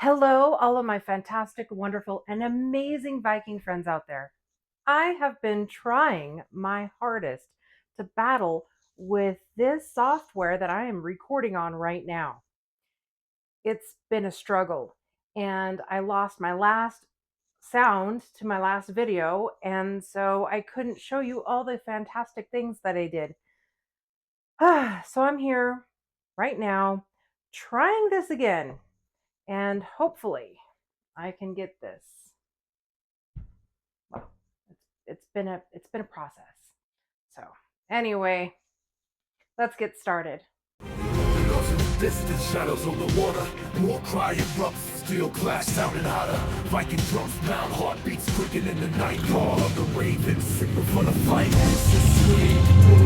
Hello, all of my fantastic, wonderful, and amazing Viking friends out there. I have been trying my hardest to battle with this software that I am recording on right now. It's been a struggle, and I lost my last sound to my last video, and so I couldn't show you all the fantastic things that I did. So I'm here right now trying this again, and hopefully I can get this. Well, it's been a process. So anyway, let's get started. Lost in the distant shadows of the water. War cry erupts, steel clash sounding hotter. Viking drums pound, heartbeats quicken in the night. Call of the ravens, signal for the fight. Sicily,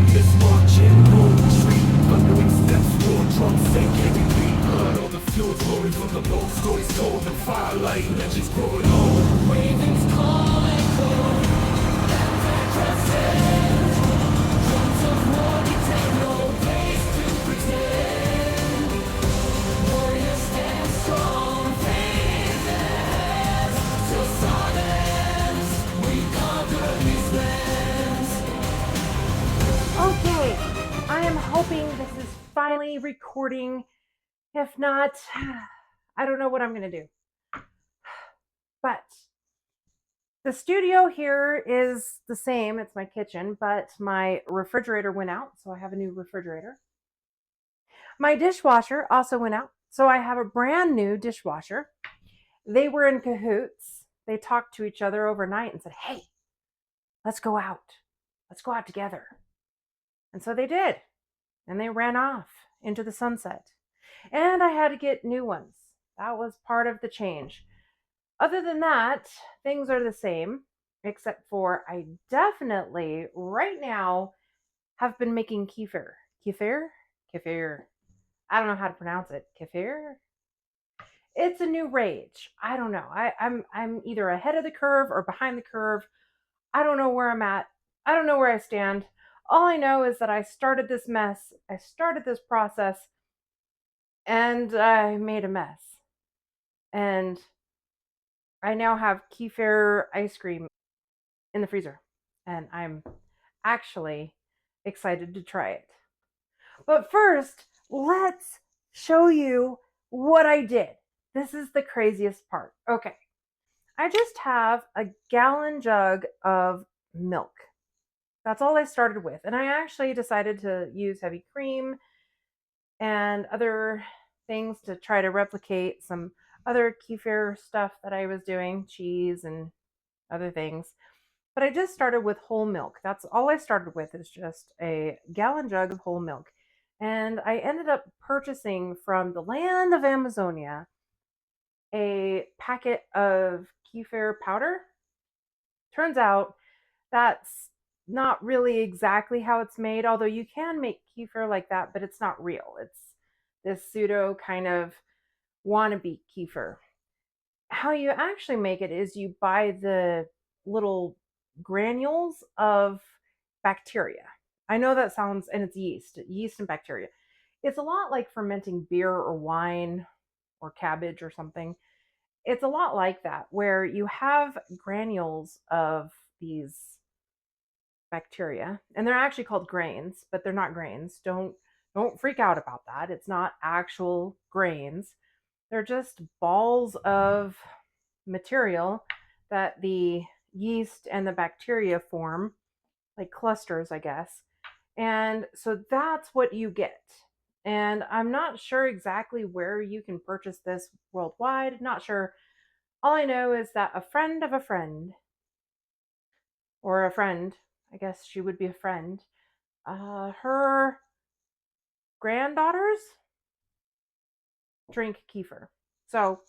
this marching, no retreat. Thundering steps, war drums, sink every beat. Blood on the field, flowing from the bow. Stories told, the firelight, legends growing old. Ravens call and call, and veterans stand. Drums of war detect no place to pretend. Warriors stand strong, faith and till silence. We conquer these lands. Okay, I am hoping this is finally recording. If not, I don't know what I'm going to do. But the studio here is the same. It's my kitchen, but my refrigerator went out, so I have a new refrigerator. My dishwasher also went out, so I have a brand new dishwasher. They were in cahoots. They talked to each other overnight and said, "Hey, let's go out. Let's go out together." And so they did. And they ran off into the sunset. And I had to get new ones. That was part of the change. Other than that, things are the same, except for I definitely, right now, have been making kefir. Kefir? Kefir. I don't know how to pronounce it. Kefir? It's a new rage. I don't know. I'm either ahead of the curve or behind the curve. I don't know where I'm at. I don't know where I stand. All I know is that I started this mess. I started this process and I made a mess. And I now have kefir ice cream in the freezer. And I'm actually excited to try it. But first, let's show you what I did. This is the craziest part. Okay. I just have a gallon jug of milk. That's all I started with. And I actually decided to use heavy cream and other things to try to replicate some other kefir stuff that I was doing, cheese and other things. But I just started with whole milk. That's all I started with, is just a gallon jug of whole milk. And I ended up purchasing from the land of Amazonia a packet of kefir powder. Turns out that's not really exactly how it's made, although you can make kefir like that, but it's not real. It's this pseudo kind of wannabe kefir. How you actually make it is you buy the little granules of bacteria. I know that sounds, and it's yeast and bacteria. It's a lot like fermenting beer or wine or cabbage or something. It's a lot like that, where you have granules of these bacteria, and they're actually called grains, but they're not grains. Don't freak out about that. It's not actual grains. They're just balls of material that the yeast and the bacteria form, like clusters, I guess. And so that's what you get. And I'm not sure exactly where you can purchase this worldwide. Not sure. All I know is that a friend of a friend, or a friend, I guess she would be a friend, her granddaughters drink kefir. So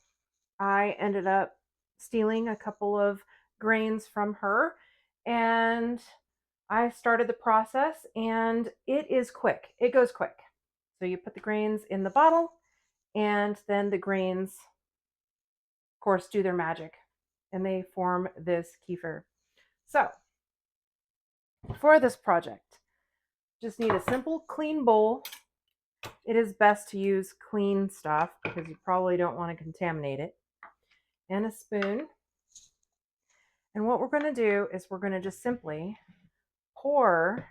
I ended up stealing a couple of grains from her, and I started the process, and it is quick. It goes quick. So you put the grains in the bottle, and then the grains, of course, do their magic, and they form this kefir. So for this project, just need a simple clean bowl It is best to use clean stuff because you probably don't want to contaminate it. And a spoon. And what we're going to do is we're going to just simply pour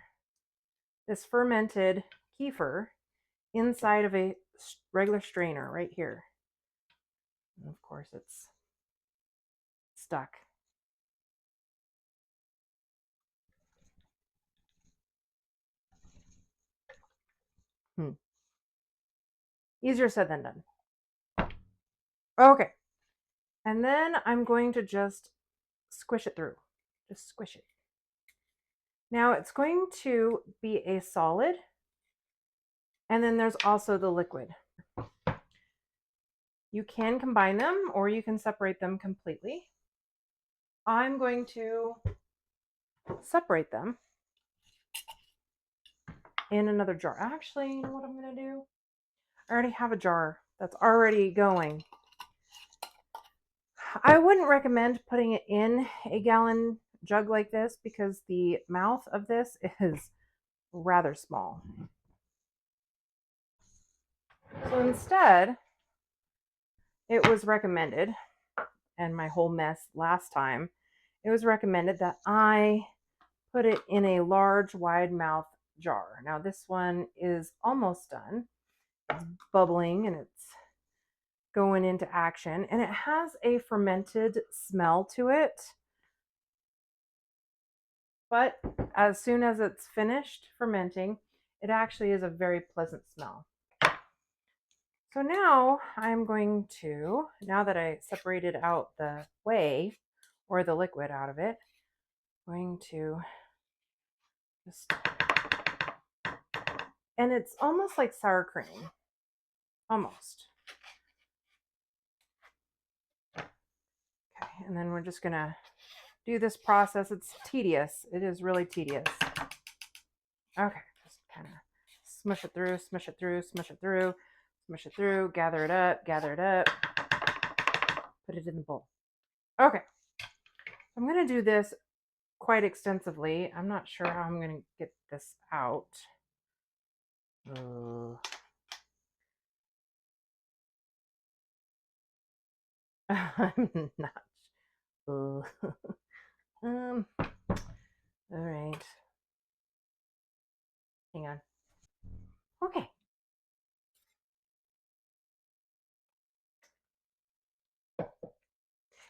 this fermented kefir inside of a regular strainer right here. And of course, it's stuck. Easier said than done. Okay. And then I'm going to just squish it through. Just squish it. Now it's going to be a solid. And then there's also the liquid. You can combine them or you can separate them completely. I'm going to separate them in another jar. Actually, you know what I'm going to do? I already have a jar that's already going. I wouldn't recommend putting it in a gallon jug like this because the mouth of this is rather small. So instead, it was recommended, and my whole mess last time, it was recommended that I put it in a large wide mouth jar. Now this one is almost done. It's bubbling and it's going into action, and it has a fermented smell to it. But as soon as it's finished fermenting, it actually is a very pleasant smell. So now I'm going to, now that I separated out the whey or the liquid out of it, I'm going to just, and it's almost like sour cream, almost. Okay, and then we're just gonna do this process. It's tedious. It is really tedious. Okay, just kind of smush it through, smush it through, smush it through, smush it through, gather it up, put it in the bowl. Okay, I'm gonna do this quite extensively. I'm not sure how I'm gonna get this out. I'm not. All right. Hang on. Okay.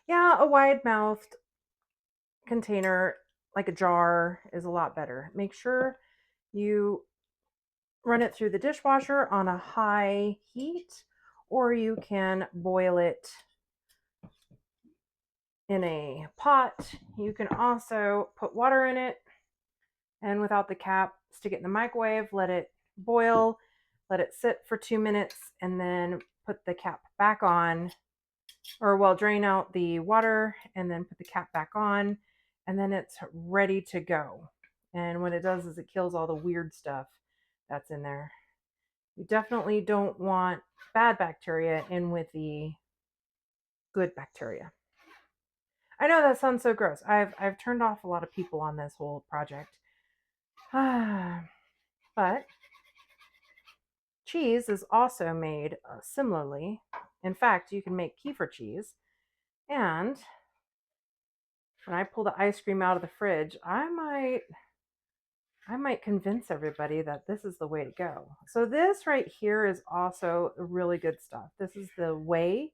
Yeah, a wide-mouthed container, like a jar, is a lot better. Make sure you run it through the dishwasher on a high heat, or you can boil it in a pot. You can also put water in it and without the cap, stick it in the microwave, let it boil, let it sit for 2 minutes, and then put the cap back on, or well, drain out the water and then put the cap back on, and then it's ready to go. And what it does is it kills all the weird stuff that's in there. You definitely don't want bad bacteria in with the good bacteria. I know that sounds so gross. I've turned off a lot of people on this whole project. But cheese is also made similarly. In fact, you can make kefir cheese. And when I pull the ice cream out of the fridge, I might convince everybody that this is the way to go. So this right here is also really good stuff. This is the whey.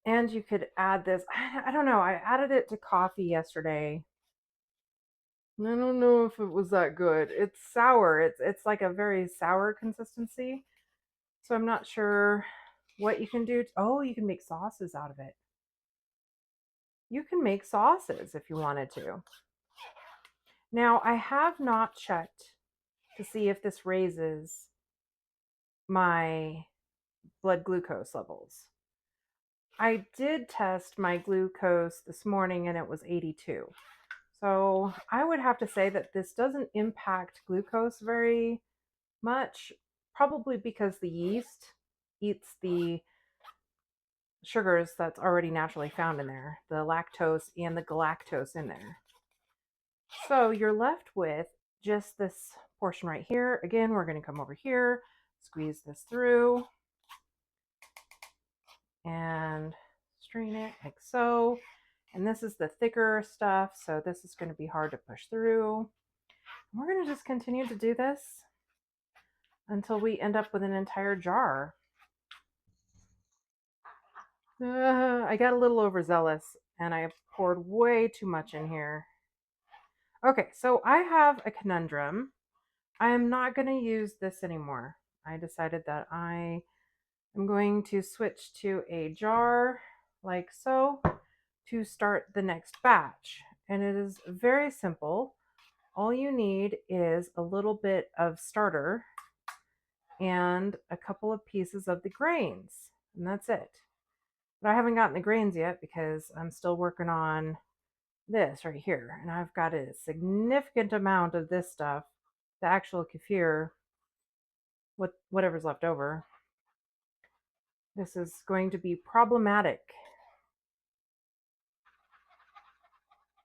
And you could add this. I don't know. I added it to coffee yesterday. I don't know if it was that good. It's sour. It's like a very sour consistency. So I'm not sure what you can do. Oh, you can make sauces out of it. You can make sauces if you wanted to. Now, I have not checked to see if this raises my blood glucose levels. I did test my glucose this morning and it was 82. So I would have to say that this doesn't impact glucose very much, probably because the yeast eats the sugars that's already naturally found in there, the lactose and the galactose in there. So you're left with just this portion right here. Again, we're going to come over here, squeeze this through, and strain it like so. And this is the thicker stuff, so this is going to be hard to push through. We're going to just continue to do this until we end up with an entire jar. I got a little overzealous and I poured way too much in here. Okay, so I have a conundrum. I am not going to use this anymore. I decided that I am going to switch to a jar like so to start the next batch. And it is very simple. All you need is a little bit of starter and a couple of pieces of the grains, and that's it. But I haven't gotten the grains yet because I'm still working on this right here, and I've got a significant amount of this stuff, the actual kefir, whatever's left over. This is going to be problematic.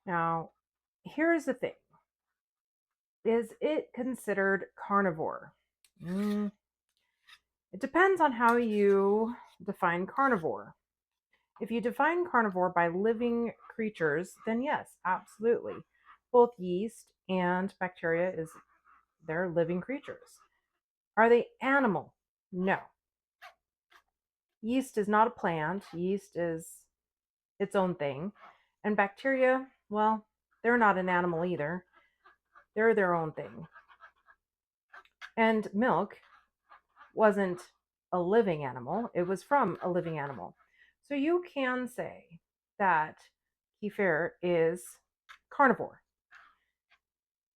Now, here's the thing. Is it considered carnivore? It depends on how you define carnivore. If you define carnivore by living creatures, then yes, absolutely. Both yeast and bacteria they're living creatures. Are they animal? No. Yeast is not a plant. Yeast is its own thing. And bacteria, well, they're not an animal either. They're their own thing. And milk wasn't a living animal. It was from a living animal. So you can say that kefir is carnivore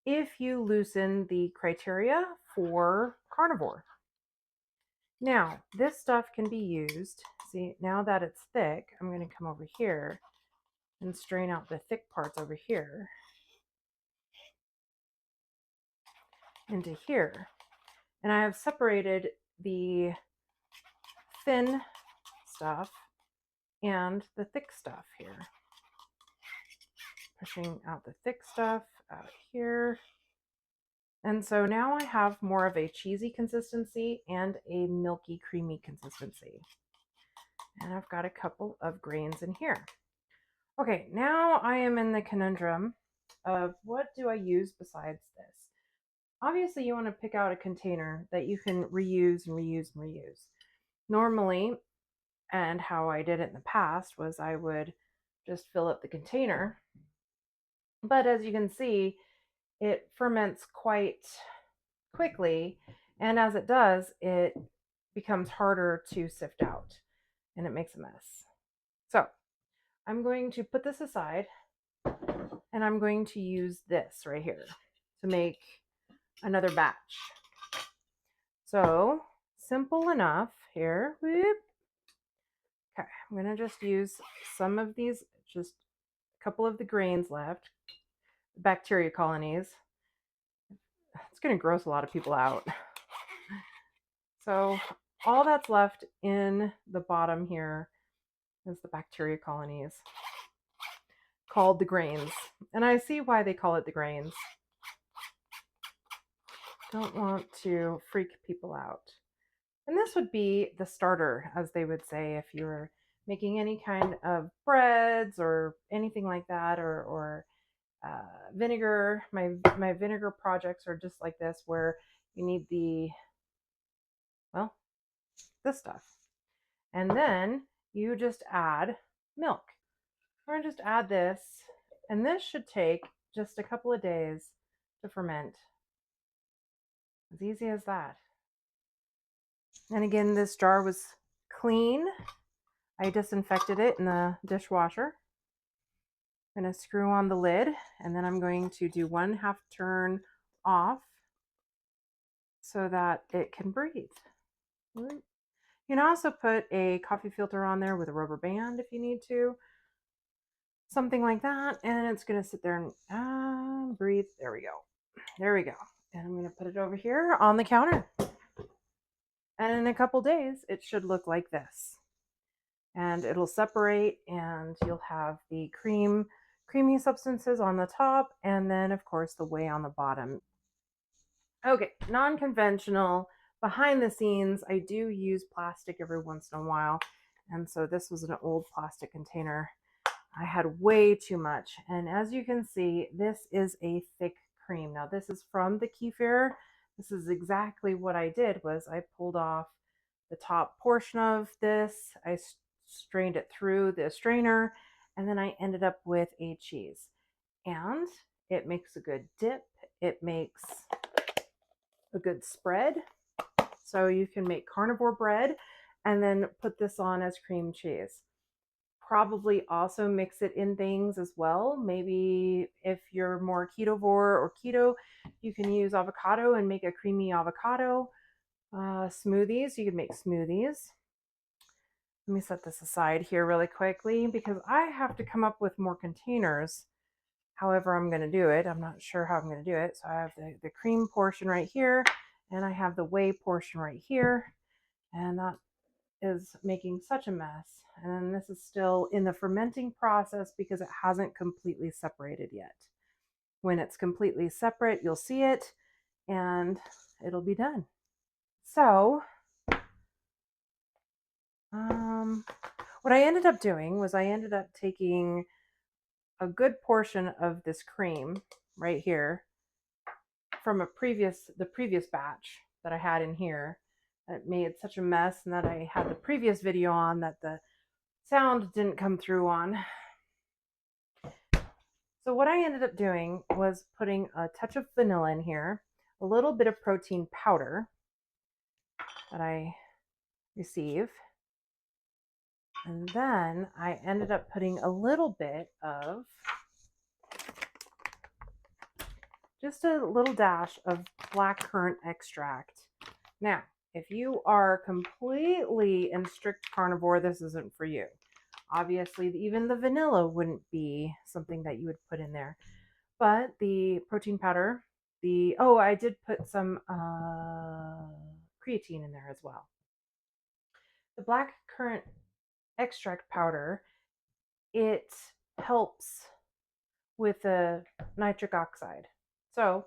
if you loosen the criteria for carnivore. Now, this stuff can be used. See, now that it's thick, I'm going to come over here and strain out the thick parts over here into here. And I have separated the thin stuff and the thick stuff here. Pushing out the thick stuff out here. And so now I have more of a cheesy consistency and a milky, creamy consistency. And I've got a couple of grains in here. Okay, now I am in the conundrum of what do I use besides this? Obviously, you want to pick out a container that you can reuse and reuse and reuse. Normally, and how I did it in the past, was I would just fill up the container. But as you can see, it ferments quite quickly, and as it does, it becomes harder to sift out and it makes a mess. So I'm going to put this aside and I'm going to use this right here to make another batch. So simple enough here. Whoop. Okay, I'm going to just use some of these, just a couple of the grains left, bacteria colonies. It's going to gross a lot of people out. So all that's left in the bottom here is the bacteria colonies called the grains. And I see why they call it the grains. Don't want to freak people out. And this would be the starter, as they would say, if you were making any kind of breads or anything like that, or vinegar. My vinegar projects are just like this, where you need this stuff. And then you just add milk. We're going to just add this, and this should take just a couple of days to ferment. As easy as that. And again, this jar was clean. I disinfected it in the dishwasher. I'm going to screw on the lid, and then I'm going to do 1/2 turn off so that it can breathe. You can also put a coffee filter on there with a rubber band if you need to. Something like that, and it's going to sit there and breathe. There we go. There we go. And I'm going to put it over here on the counter. And in a couple days, it should look like this. And it'll separate, and you'll have the creamy substances on the top, and then, of course, the whey on the bottom. Okay, non-conventional. Behind the scenes, I do use plastic every once in a while. And so this was an old plastic container. I had way too much. And as you can see, this is a thick cream. Now this is from the Kefir. This is exactly what I did was I pulled off the top portion of this. I strained it through the strainer, and then I ended up with a cheese. And it makes a good dip. It makes a good spread. So you can make carnivore bread and then put this on as cream cheese. Probably also mix it in things as well. Maybe if you're more ketovore or keto, you can use avocado and make a creamy avocado. Smoothies, you can make smoothies. Let me set this aside here really quickly because I have to come up with more containers. However, I'm going to do it. I'm not sure how I'm going to do it. So I have the cream portion right here, and I have the whey portion right here, and that is making such a mess. And then this is still in the fermenting process because it hasn't completely separated yet. When it's completely separate, you'll see it, and it'll be done. So, what I ended up doing was I ended up taking a good portion of this cream right here from the previous batch that I had in here. It made such a mess, and that I had the previous video on that the sound didn't come through on. So what I ended up doing was putting a touch of vanilla in here, a little bit of protein powder that I receive, and then I ended up putting a little bit of, just a little dash of blackcurrant extract. Now, if you are completely in strict carnivore, this isn't for you. Obviously, even the vanilla wouldn't be something that you would put in there. But the protein powder, I did put some creatine in there as well. The black currant extract powder, it helps with the nitric oxide. So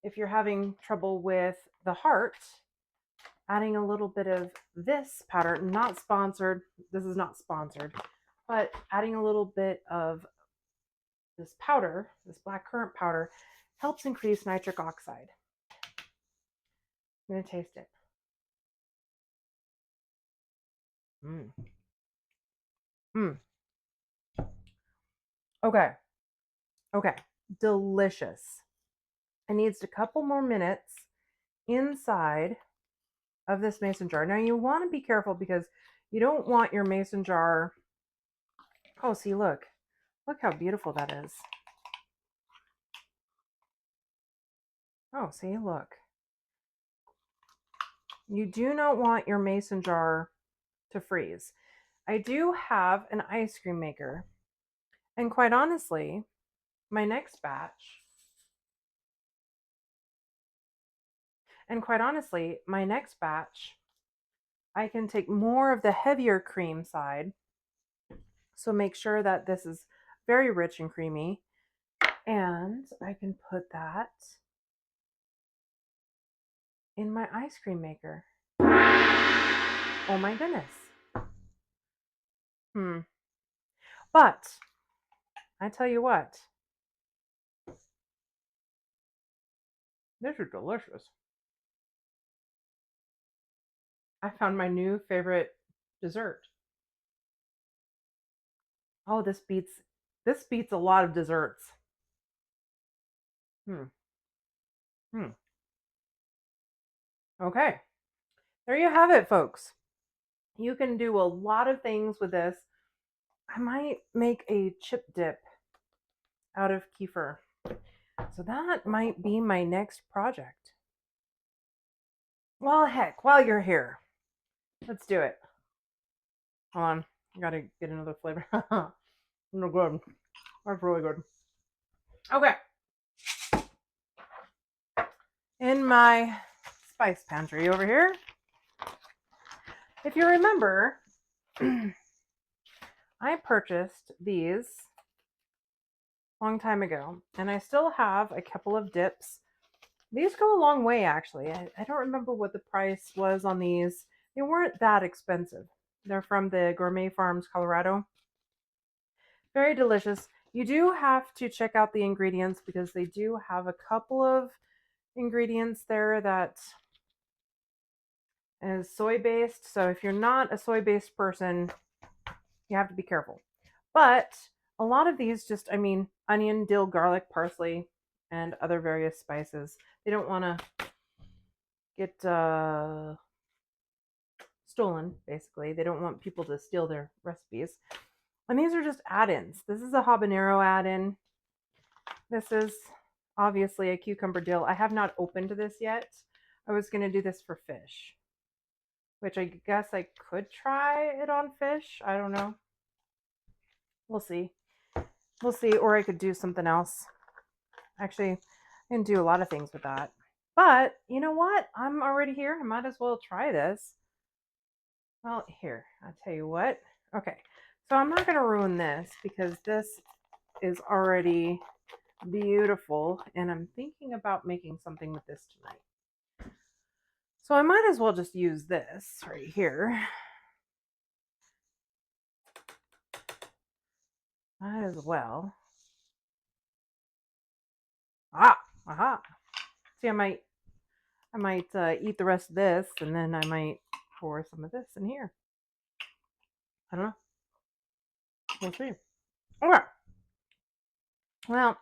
if you're having trouble with the heart, adding a little bit of this powder, not sponsored, this is not sponsored, but adding a little bit of this powder, this black currant powder, helps increase nitric oxide. I'm going to taste it. Mm. Mm. Okay. Okay. Delicious. It needs a couple more minutes inside of this mason jar. Now you want to be careful because you don't want your mason jar. Oh, see, look. Look how beautiful that is. Oh, see, look. You do not want your mason jar to freeze. I do have an ice cream maker. And quite honestly, my next batch, I can take more of the heavier cream side. So make sure that this is very rich and creamy. And I can put that in my ice cream maker. Oh my goodness. But I tell you what, this is delicious. I found my new favorite dessert. Oh, this beats a lot of desserts. Hmm. Hmm. Okay. There you have it, folks. You can do a lot of things with this. I might make a chip dip out of kefir. So that might be my next project. Well, heck, while you're here, let's do it. Hold on. I gotta get another flavor. No good. That's really good. Okay. In my spice pantry over here, if you remember, I purchased these a long time ago, and I still have a couple of dips These go a long way, actually. I don't remember what the price was on these. They weren't that expensive. They're from the Gourmet Farms, Colorado. Very delicious. You do have to check out the ingredients because they do have a couple of ingredients there that is soy based. So if you're not a soy based person, you have to be careful. But a lot of these just, I mean, onion, dill, garlic, parsley, and other various spices. They don't want to get stolen, basically. They don't want people to steal their recipes. And these are just add ins. This is a habanero add in. This is obviously a cucumber dill. I have not opened this yet. I was going to do this for fish, which I guess I could try it on fish. I don't know. We'll see. We'll see. Or I could do something else. Actually, I can do a lot of things with that. But you know what? I'm already here. I might as well try this. Well, here, I'll tell you what. Okay, so I'm not going to ruin this because this is already beautiful, and I'm thinking about making something with this tonight. So I might as well just use this right here. Might as well. Aha. See, I might eat the rest of this, and then I might pour some of this in here. I don't know. We'll see. Okay. Well,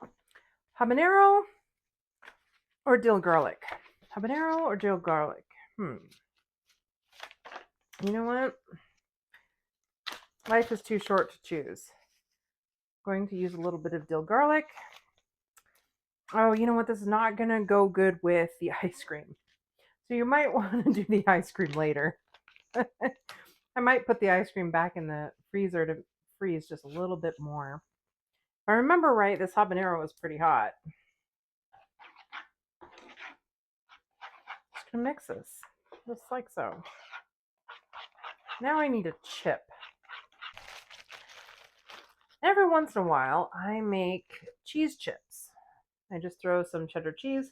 habanero or dill garlic? Habanero or dill garlic? You know what? Life is too short to choose. Going to use a little bit of dill garlic. Oh, you know what? This is not going to go good with the ice cream. So you might want to do the ice cream later. I might put the ice cream back in the freezer to freeze just a little bit more. If I remember right, this habanero was pretty hot. Just going to mix this, just like so. Now I need a chip. Every once in a while, I make cheese chips. I just throw some cheddar cheese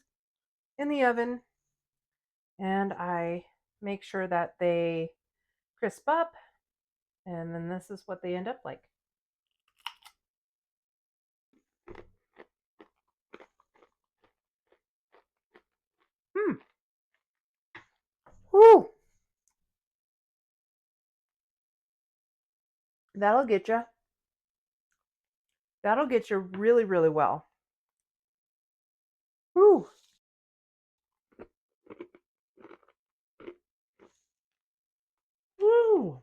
in the oven and I make sure that they crisp up, and then this is what they end up like. Whoo! That'll get you. That'll get you really, really well. Whoo! Woo!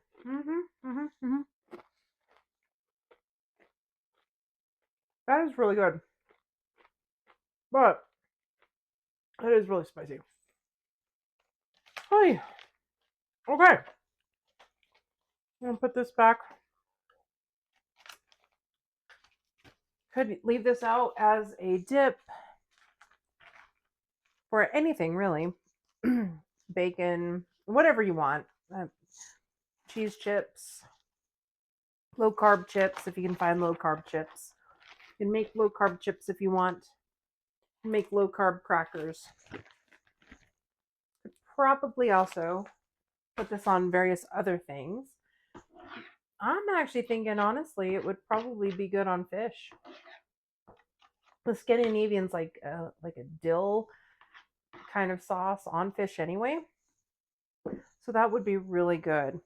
That is really good. But it is really spicy. Hey. Okay. I'm gonna put this back. Could leave this out as a dip for anything, really. Bacon, whatever you want. Cheese chips, low carb chips, if you can find low carb chips. You can make low carb chips if you want. You can make low carb crackers. Could probably also put this on various other things. I'm actually thinking, honestly, it would probably be good on fish. The Scandinavian's like a dill kind of sauce on fish anyway. So that would be really good.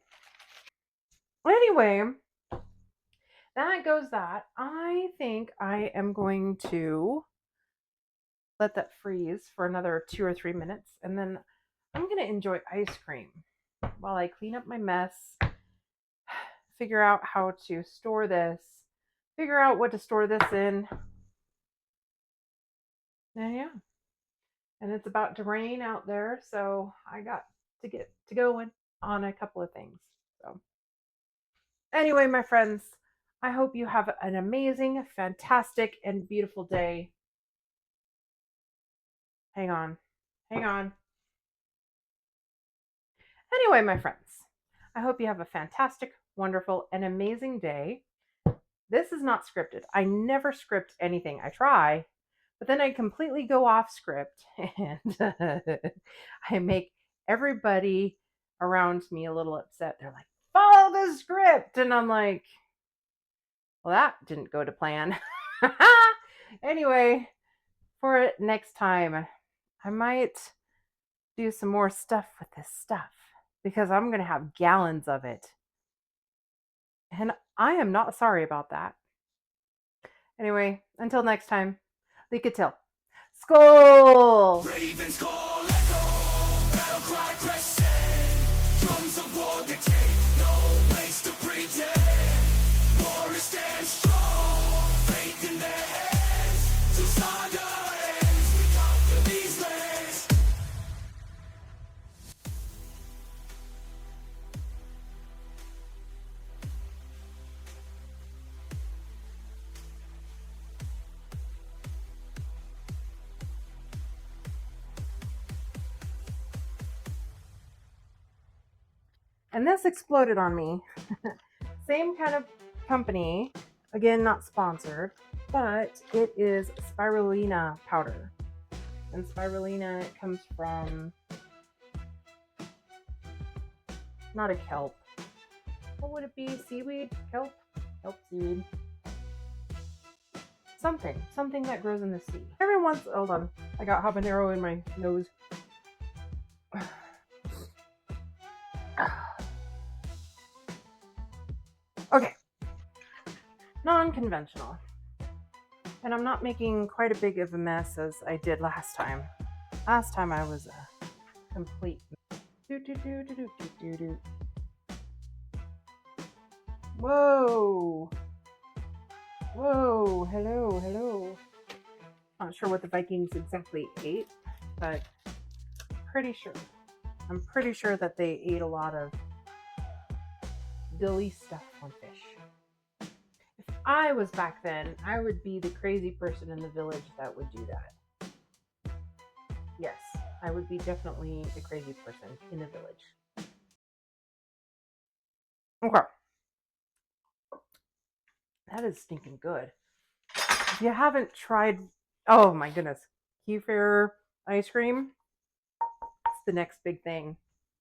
Anyway, that goes that. I think I am going to let that freeze for another 2 or 3 minutes, and then I'm going to enjoy ice cream while I clean up my mess, figure out how to store this, figure out what to store this in. And yeah. And it's about to rain out there, so I got to get to going on a couple of things. So anyway, my friends, I hope you have an amazing, fantastic, and beautiful day. Hang on. Anyway, my friends, I hope you have a fantastic, wonderful, and amazing day. This is not scripted. I never script anything. I try, But then I completely go off script and I make everybody around me a little upset. They're like, follow the script. And I'm like, well, that didn't go to plan. Anyway, for next time, I might do some more stuff with this stuff because I'm going to have gallons of it. And I am not sorry about that. Anyway, until next time, Likatil. Skull! Ravens call echo, battle cry crescent. Drums of war that take no place to pretend. Warriors stand strong, faith in their hands. To saga ends, we conquer these lands. And this exploded on me. Same kind of company, again, not sponsored, but it is spirulina powder. And spirulina comes from not a kelp. What would it be? Seaweed? Kelp? Kelp seaweed. Something that grows in the sea. Every once, hold on, I got habanero in my nose. Okay, non-conventional. And I'm not making quite a big of a mess as I did last time. Last time I was a complete Whoa. Whoa, hello. Not sure what the Vikings exactly ate, but I'm pretty sure that they ate a lot of dilly stuff on fish. If I was back then, I would be the crazy person in the village that would do that. Yes, I would be definitely the crazy person in the village. Okay. That is stinking good. If you haven't tried, oh my goodness, Kefir ice cream, it's the next big thing.